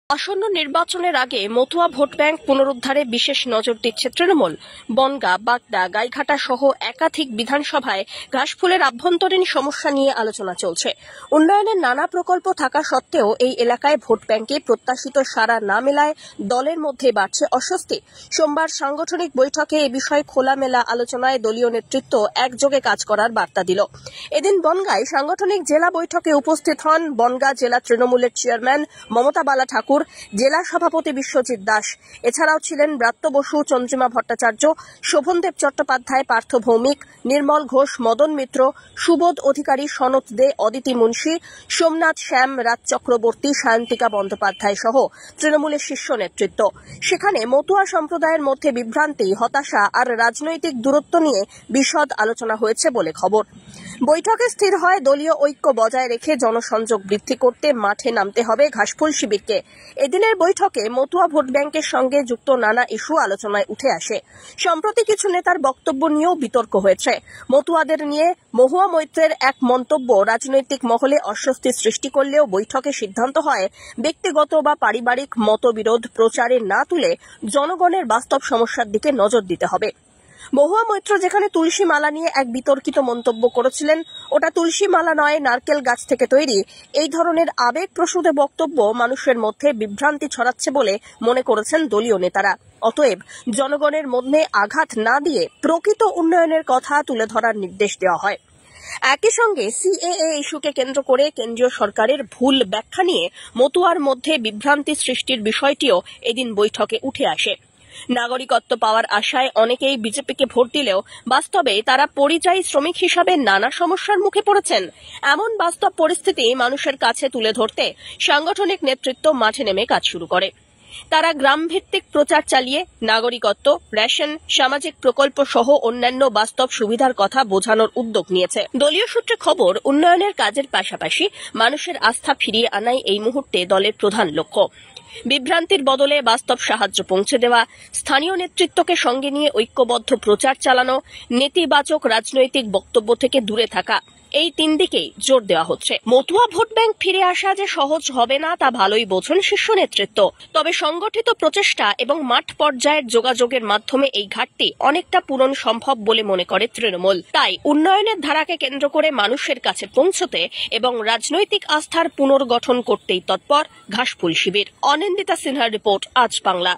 আসন্ন নির্বাচনের আগে মতুয়া ভোট ব্যাংক পুনরুদ্ধারে বিশেষ নজর দিচ্ছে তৃণমূল। বনগাঁ, বাগদা, গাইঘাটা সহ একাধিক বিধানসভায় ঘাসফুলের আভ্যন্তরীণ সমস্যা নিয়ে আলোচনা চলছে। উন্নয়নের নানা প্রকল্প থাকা সত্ত্বেও এই এলাকায় ভোট ব্যাংকে প্রত্যাশিত সাড়া না মেলায় দলের মধ্যে বাড়ছে অস্বস্তি। সোমবার সাংগঠনিক বৈঠকে এ বিষয়ে খোলামেলা আলোচনায় দলীয় নেতৃত্ব একযোগে কাজ করার বার্তা দিল। এদিন বনগাঁয় সাংগঠনিক জেলা বৈঠকে উপস্থিত হন বনগাঁ জেলা তৃণমূলের চেয়ারম্যান মমতা বালা ঠাকুর, জেলা সভাপতি বিশ্বজিৎ দাস। এছাড়াও ছিলেন ব্রাত্য বসু, চন্দ্রিমা ভট্টাচার্য, শোভনদেব চট্টোপাধ্যায়, পার্থ ভৌমিক, নির্মল ঘোষ, মদন মিত্র, সুবোধ অধিকারী, সনত দে, অদিতি মুন্সি, সোমনাথ শ্যাম, রাজ চক্রবর্তী, সায়ন্তিকা বন্দ্যোপাধ্যায় সহ তৃণমূলের শীর্ষ নেতৃত্ব। সেখানে মতুয়া সম্প্রদায়ের মধ্যে বিভ্রান্তি, হতাশা আর রাজনৈতিক দূরত্ব নিয়ে বিশদ আলোচনা হয়েছে বলে খবর। বৈঠকে স্থির হয় দলীয় ঐক্য বজায় রেখে জনসংযোগ বৃদ্ধি করতে মাঠে নামতে হবে ঘাসফুল শিবিরকে। এদিনের বৈঠকে মতুয়া ভোট ব্যাংকের সঙ্গে যুক্ত নানা ইস্যু আলোচনায় উঠে আসে। সম্প্রতি কিছু নেতার বক্তব্য নিয়েও বিতর্ক হয়েছে। মতুয়াদের নিয়ে মহুয়া মৈত্রের এক মন্তব্য রাজনৈতিক মহলে অস্বস্তি সৃষ্টি করলেও বৈঠকে সিদ্ধান্ত হয় ব্যক্তিগত বা পারিবারিক মতবিরোধ প্রচারে না তুলে জনগণের বাস্তব সমস্যার দিকে নজর দিতে হবে। মহুয়া মৈত্র যেখানে তুলসী মালা নিয়ে এক বিতর্কিত মন্তব্য করেছিলেন, ওটা তুলসী মালা নয়, নারকেল গাছ থেকে তৈরি, এই ধরনের আবেগপ্রসূত বক্তব্য মানুষের মধ্যে বিভ্রান্তি ছড়াচ্ছে বলে মনে করেছেন দলীয় নেতারা। অতএব জনগণের মধ্যে আঘাত না দিয়ে প্রকৃত উন্নয়নের কথা তুলে ধরার নির্দেশ দেওয়া হয়। একই সঙ্গে সিএএ ইস্যুকে কেন্দ্র করে কেন্দ্রীয় সরকারের ভুল ব্যাখ্যা নিয়ে মতুয়ার মধ্যে বিভ্রান্তি সৃষ্টির বিষয়টিও এদিন বৈঠকে উঠে আসে। নাগরিকত্ব পাওয়ার আশায় অনেকেই বিজেপিকে ভোট দিলেও বাস্তবে তারা পরিযায়ী শ্রমিক হিসাবে নানা সমস্যার মুখে পড়েছেন। এমন বাস্তব পরিস্থিতি মানুষের কাছে তুলে ধরতে সাংগঠনিক নেতৃত্ব মাঠে নেমে কাজ শুরু করে। তারা গ্রামভিত্তিক প্রচার চালিয়ে নাগরিকত্ব, রেশন, সামাজিক প্রকল্প সহ অন্যান্য বাস্তব সুবিধার কথা বোঝানোর উদ্যোগ নিয়েছে। দলীয় সূত্রে খবর, উন্নয়নের কাজের পাশাপাশি মানুষের আস্থা ফিরিয়ে আনাই এই মুহূর্তে দলের প্রধান লক্ষ্য। বিভ্রান্তির বদলে বাস্তব সাহায্য পৌঁছে দেওয়া, স্থানীয় নেতৃত্বকে সঙ্গে নিয়ে ঐক্যবদ্ধ প্রচার চালানো, নেতিবাচক রাজনৈতিক বক্তব্য থেকে দূরে থাকা, এই তিন দিকেই জোর দেওয়া হচ্ছে। মতুয়া ভোট ব্যাংক ফিরে আসা যে সহজ হবে না তা ভালোই বোঝেন শীর্ষ নেতৃত্ব। তবে সংগঠিত প্রচেষ্টা এবং মাঠ পর্যায়ের যোগাযোগের মাধ্যমে এই ঘাটতি অনেকটা পূরণ সম্ভব বলে মনে করে তৃণমূল। তাই উন্নয়নের ধারাকে কেন্দ্র করে মানুষের কাছে পৌঁছতে এবং রাজনৈতিক আস্থার পুনর্গঠন করতেই তৎপর ঘাসফুল শিবির। অনিন্দিতা সিনহার রিপোর্ট, আজ বাংলা।